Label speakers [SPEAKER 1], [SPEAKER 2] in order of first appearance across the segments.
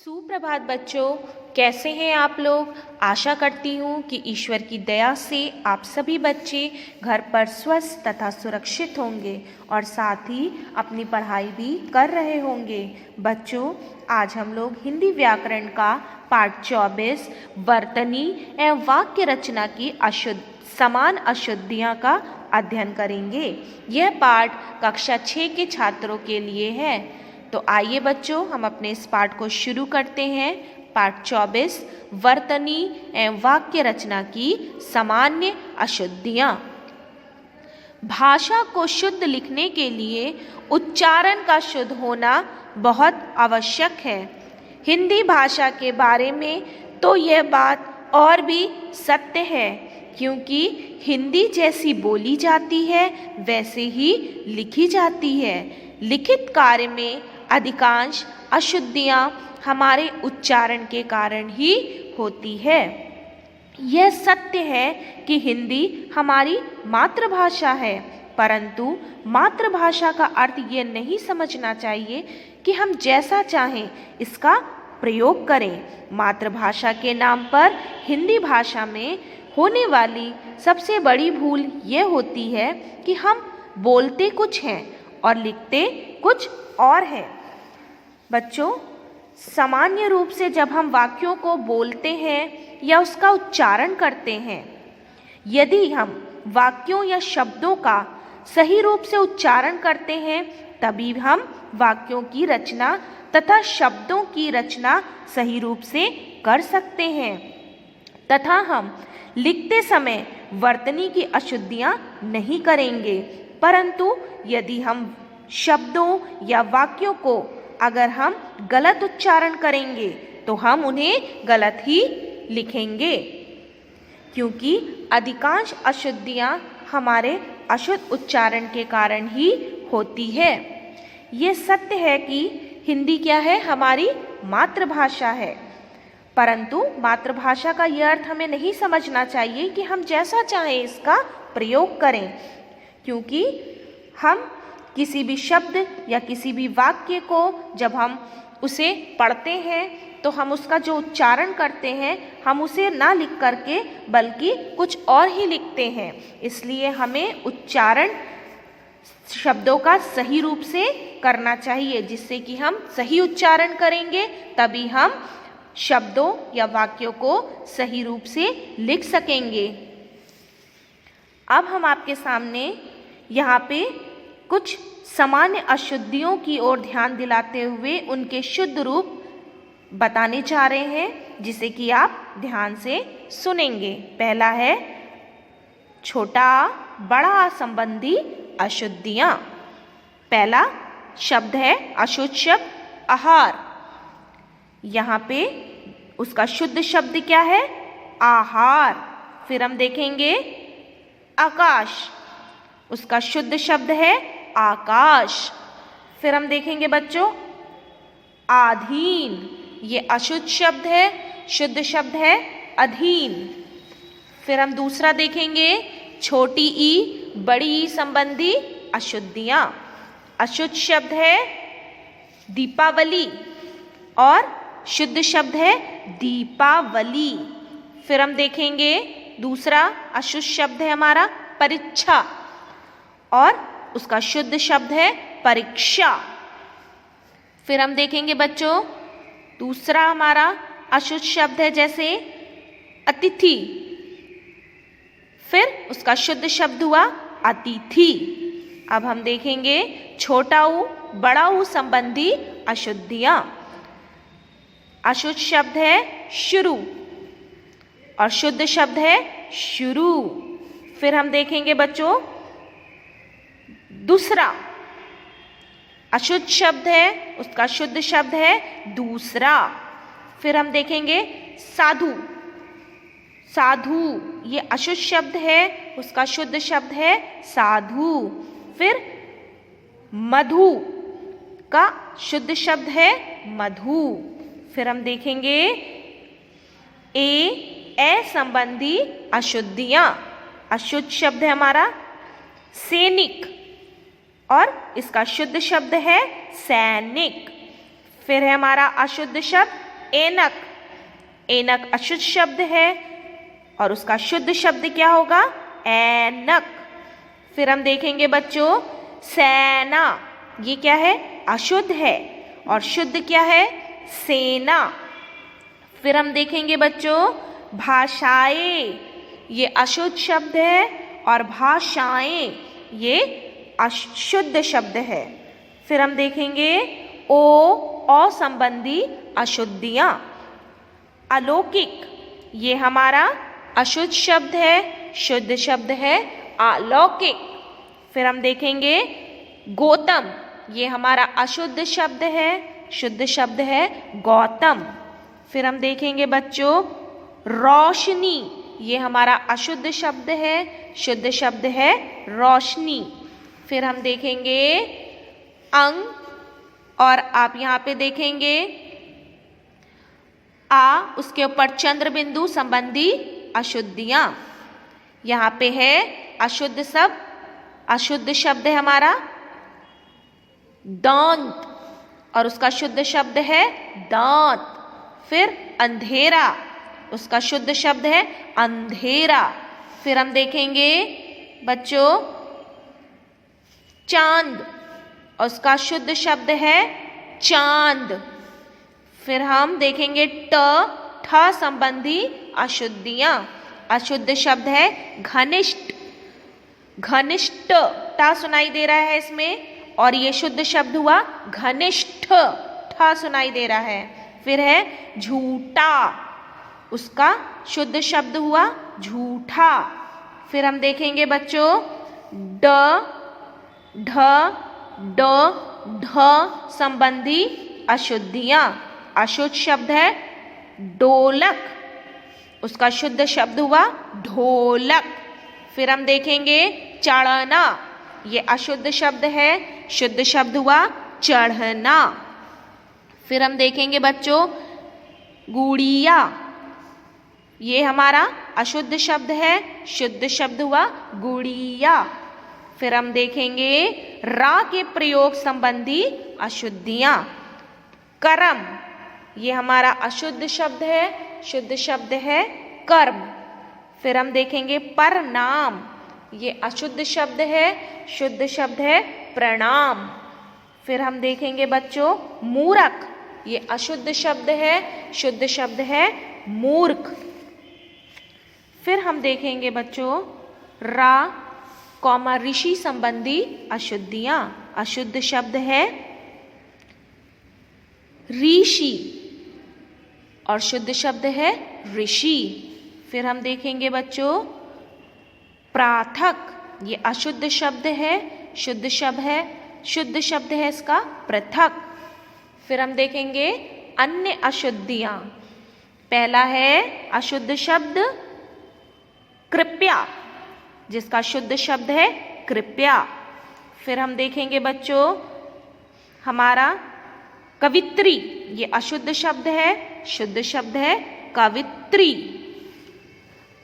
[SPEAKER 1] सुप्रभात बच्चों, कैसे हैं आप लोग। आशा करती हूँ कि ईश्वर की दया से आप सभी बच्चे घर पर स्वस्थ तथा सुरक्षित होंगे और साथ ही अपनी पढ़ाई भी कर रहे होंगे। बच्चों, आज हम लोग हिंदी व्याकरण का पाठ 24 वर्तनी एवं वाक्य रचना की समान अशुद्धियाँ का अध्ययन करेंगे। यह पाठ कक्षा 6 के छात्रों के लिए है। तो आइए बच्चों, हम अपने इस पाठ को शुरू करते हैं। पाठ 24 वर्तनी एवं वाक्य रचना की सामान्य अशुद्धियाँ। भाषा को शुद्ध लिखने के लिए उच्चारण का शुद्ध होना बहुत आवश्यक है। हिंदी भाषा के बारे में तो यह बात और भी सत्य है, क्योंकि हिंदी जैसी बोली जाती है वैसे ही लिखी जाती है। लिखित कार्य में अधिकांश अशुद्धियाँ हमारे उच्चारण के कारण ही होती है। यह सत्य है कि हिंदी हमारी मातृभाषा है, परंतु मातृभाषा का अर्थ यह नहीं समझना चाहिए कि हम जैसा चाहें इसका प्रयोग करें। मातृभाषा के नाम पर हिंदी भाषा में होने वाली सबसे बड़ी भूल यह होती है कि हम बोलते कुछ हैं और लिखते कुछ और है। बच्चों, सामान्य रूप से जब हम वाक्यों को बोलते हैं या उसका उच्चारण करते हैं, यदि हम वाक्यों या शब्दों का सही रूप से उच्चारण करते हैं तभी हम वाक्यों की रचना तथा शब्दों की रचना सही रूप से कर सकते हैं तथा हम लिखते समय वर्तनी की अशुद्धियाँ नहीं करेंगे। परंतु यदि हम शब्दों या वाक्यों को अगर हम गलत उच्चारण करेंगे तो हम उन्हें गलत ही लिखेंगे, क्योंकि अधिकांश अशुद्धियाँ हमारे अशुद्ध उच्चारण के कारण ही होती है। ये सत्य है कि हिंदी क्या है, हमारी मातृभाषा है, परंतु मातृभाषा का यह अर्थ हमें नहीं समझना चाहिए कि हम जैसा चाहें इसका प्रयोग करें, क्योंकि हम किसी भी शब्द या किसी भी वाक्य को जब हम उसे पढ़ते हैं तो हम उसका जो उच्चारण करते हैं हम उसे ना लिख करके बल्कि कुछ और ही लिखते हैं। इसलिए हमें उच्चारण शब्दों का सही रूप से करना चाहिए, जिससे कि हम सही उच्चारण करेंगे तभी हम शब्दों या वाक्यों को सही रूप से लिख सकेंगे। अब हम आपके सामने यहाँ पे कुछ सामान्य अशुद्धियों की ओर ध्यान दिलाते हुए उनके शुद्ध रूप बताने जा रहे हैं, जिसे कि आप ध्यान से सुनेंगे। पहला है छोटा बड़ा संबंधी अशुद्धियाँ। पहला शब्द है अशुद्ध शब्द आहार। यहाँ पे उसका शुद्ध शब्द क्या है, आहार। फिर हम देखेंगे आकाश, उसका शुद्ध शब्द है आकाश। फिर हम देखेंगे बच्चों आधीन, ये अशुद्ध शब्द है, शुद्ध शब्द है अधीन। फिर हम दूसरा देखेंगे छोटी ई बड़ी ई संबंधी अशुद्धियाँ। अशुद्ध शब्द है दीपावली और शुद्ध शब्द है दीपावली। फिर हम देखेंगे दूसरा अशुद्ध शब्द है हमारा परीक्षा और उसका शुद्ध शब्द है परीक्षा। फिर हम देखेंगे बच्चों दूसरा हमारा अशुद्ध शब्द है जैसे अतिथि, फिर उसका शुद्ध शब्द हुआ अतिथि। अब हम देखेंगे छोटा ऊ बड़ा ऊ संबंधी अशुद्धियाँ। अशुद्ध शब्द है शुरू और शुद्ध शब्द है शुरू। फिर हम देखेंगे बच्चों दूसरा अशुद्ध शब्द है, उसका शुद्ध शब्द है दूसरा। फिर हम देखेंगे साधु। साधु ये अशुद्ध शब्द है, उसका शुद्ध शब्द है साधु। फिर मधु का शुद्ध शब्द है मधु। फिर हम देखेंगे ए संबंधी अशुद्धियाँ। अशुद्ध शब्द है हमारा सैनिक और इसका शुद्ध शब्द है सैनिक। फिर है हमारा अशुद्ध शब्द ऐनक, ऐनक अशुद्ध शब्द है और उसका शुद्ध शब्द क्या होगा? ऐनक। फिर हम देखेंगे बच्चों सेना, ये क्या है? अशुद्ध है और शुद्ध क्या है? सेना। फिर हम देखेंगे बच्चों भाषाएं, ये अशुद्ध शब्द है और भाषाएं ये अशुद्ध शब्द है। फिर हम देखेंगे अ संबंधी अशुद्धियां। अलौकिक, ये हमारा अशुद्ध शब्द है, शुद्ध शब्द है अलौकिक। फिर हम देखेंगे गौतम, ये हमारा अशुद्ध शब्द है, शुद्ध शब्द है गौतम। फिर हम देखेंगे बच्चों रोशनी, ये हमारा अशुद्ध शब्द है, शुद्ध शब्द है रोशनी। फिर हम देखेंगे अंग और आप यहाँ पे देखेंगे उसके ऊपर चंद्र बिंदु संबंधी अशुद्धियां। यहाँ पे है अशुद्ध शब्द, अशुद्ध शब्द है हमारा दांत और उसका शुद्ध शब्द है दांत। फिर अंधेरा, उसका शुद्ध शब्द है अंधेरा। फिर हम देखेंगे बच्चों चांद, उसका शुद्ध शब्द है चांद। फिर हम देखेंगे ठ संबंधी अशुद्धियां। अशुद्ध शब्द है घनिष्ठ, घनिष्ठ ट सुनाई दे रहा है इसमें और ये शुद्ध शब्द हुआ घनिष्ठ, ठ सुनाई दे रहा है। फिर है झूठा, उसका शुद्ध शब्द हुआ झूठा। फिर हम देखेंगे बच्चों ड ढ ड ढ संबंधी अशुद्धियां। अशुद्ध शब्द है ढोलक, उसका शुद्ध शब्द हुआ ढोलक। फिर हम देखेंगे चढ़ना, ये अशुद्ध शब्द है, शुद्ध शब्द हुआ चढ़ना। फिर हम देखेंगे बच्चों गुड़िया, ये हमारा अशुद्ध शब्द है, शुद्ध शब्द हुआ गुड़िया। फिर हम देखेंगे रा के प्रयोग संबंधी अशुद्धियां। कर्म, ये हमारा अशुद्ध शब्द है, शुद्ध शब्द है कर्म। फिर हम देखेंगे प्रणाम, ये अशुद्ध शब्द है, शुद्ध शब्द है प्रणाम। फिर हम देखेंगे बच्चों मूर्ख, ये अशुद्ध शब्द है, शुद्ध शब्द है मूर्ख। फिर हम देखेंगे बच्चों रा कॉमा ऋषि संबंधी अशुद्धियां। अशुद्ध शब्द है ऋषि और शुद्ध शब्द है ऋषि। फिर हम देखेंगे बच्चों प्राथक, ये अशुद्ध शब्द है, शुद्ध शब्द है इसका पृथक। फिर हम देखेंगे अन्य अशुद्धियां। पहला है अशुद्ध शब्द कृपया, जिसका शुद्ध शब्द है कृपया। फिर हम देखेंगे बच्चों हमारा कवित्री, ये अशुद्ध शब्द है, शुद्ध शब्द है कवित्री।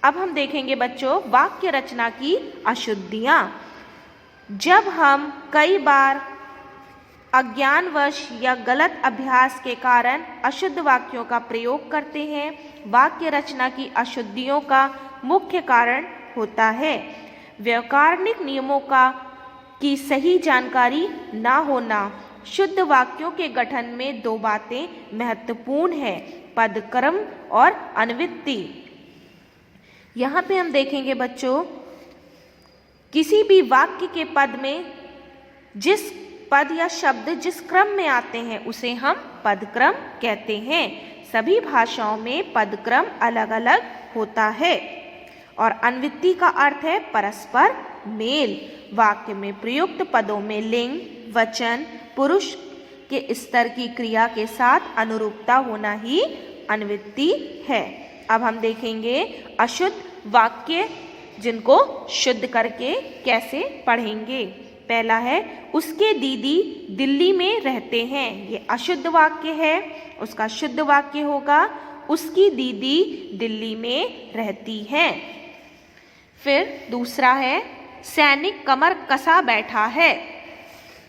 [SPEAKER 1] अब हम देखेंगे बच्चों वाक्य रचना की अशुद्धियां। जब हम कई बार अज्ञानवश या गलत अभ्यास के कारण अशुद्ध वाक्यों का प्रयोग करते हैं, वाक्य रचना की अशुद्धियों का मुख्य कारण होता है व्याकरणिक नियमों की सही जानकारी ना होना। शुद्ध वाक्यों के गठन में दो बातें महत्वपूर्ण हैं, पदक्रम और अनुवृत्ति। यहाँ पे हम देखेंगे बच्चों किसी भी वाक्य के पद में जिस पद या शब्द जिस क्रम में आते हैं उसे हम पदक्रम कहते हैं। सभी भाषाओं में पदक्रम अलग अलग होता है। और अनुवृत्ति का अर्थ है परस्पर मेल। वाक्य में प्रयुक्त पदों में लिंग, वचन, पुरुष के स्तर की क्रिया के साथ अनुरूपता होना ही अनुवृत्ति है। अब हम देखेंगे अशुद्ध वाक्य जिनको शुद्ध करके कैसे पढ़ेंगे। पहला है उसके दीदी दिल्ली में रहते हैं, ये अशुद्ध वाक्य है। उसका शुद्ध वाक्य होगा उसकी दीदी दिल्ली में रहती हैं। फिर दूसरा है सैनिक कमर कसा बैठा है,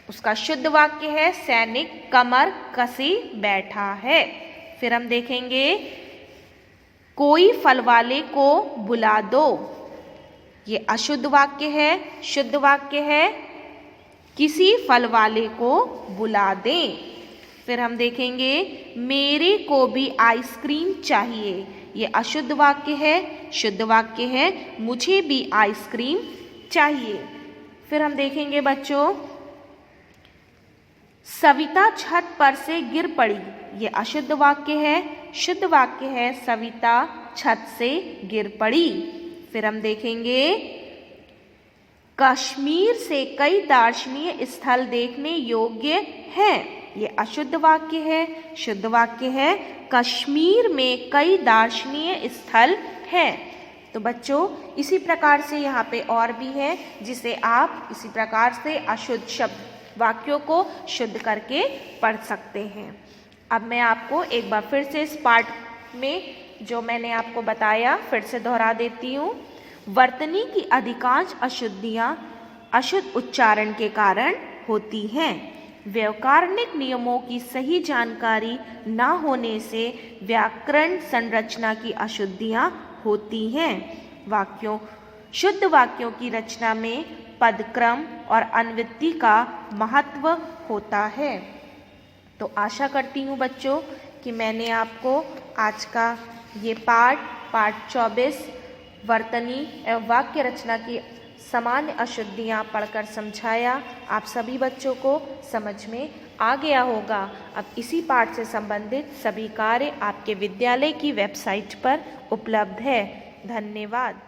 [SPEAKER 1] उसका शुद्ध वाक्य है सैनिक कमर कसी बैठा है। फिर हम देखेंगे कोई फल वाले को बुला दो। ये अशुद्ध वाक्य है, शुद्ध वाक्य है। किसी फल वाले को बुला दें। फिर हम देखेंगे मेरे को भी आइसक्रीम चाहिए। ये अशुद्ध वाक्य है, शुद्ध वाक्य है। मुझे भी आइसक्रीम चाहिए। फिर हम देखेंगे बच्चों सविता छत पर से गिर पड़ी। ये अशुद्ध वाक्य है, शुद्ध वाक्य है। सविता छत से गिर पड़ी। फिर हम देखेंगे कश्मीर से कई दार्शनिक स्थल देखने योग्य हैं। ये अशुद्ध वाक्य है, शुद्ध वाक्य है। कश्मीर में कई दार्शनिक स्थल हैं। तो बच्चों इसी प्रकार से यहाँ पे और भी है जिसे आप इसी प्रकार से अशुद्ध शब्द वाक्यों को शुद्ध करके पढ़ सकते हैं। अब मैं आपको एक बार फिर से इस पाठ में जो मैंने आपको बताया फिर से दोहरा देती हूँ। वर्तनी की अधिकांश अशुद्धियाँ अशुद्ध उच्चारण के कारण होती हैं। व्याकरणिक नियमों की सही जानकारी न होने से व्याकरण संरचना की अशुद्धियाँ होती हैं। शुद्ध वाक्यों की रचना में पदक्रम और अन्वृत्ति का महत्व होता है। तो आशा करती हूँ बच्चों कि मैंने आपको आज का ये पाठ 24 वर्तनी एवं वाक्य रचना की सामान्य अशुद्धियाँ पढ़कर समझाया। आप सभी बच्चों को समझ में आ गया होगा। अब इसी पाठ से संबंधित सभी कार्य आपके विद्यालय की वेबसाइट पर उपलब्ध है। धन्यवाद।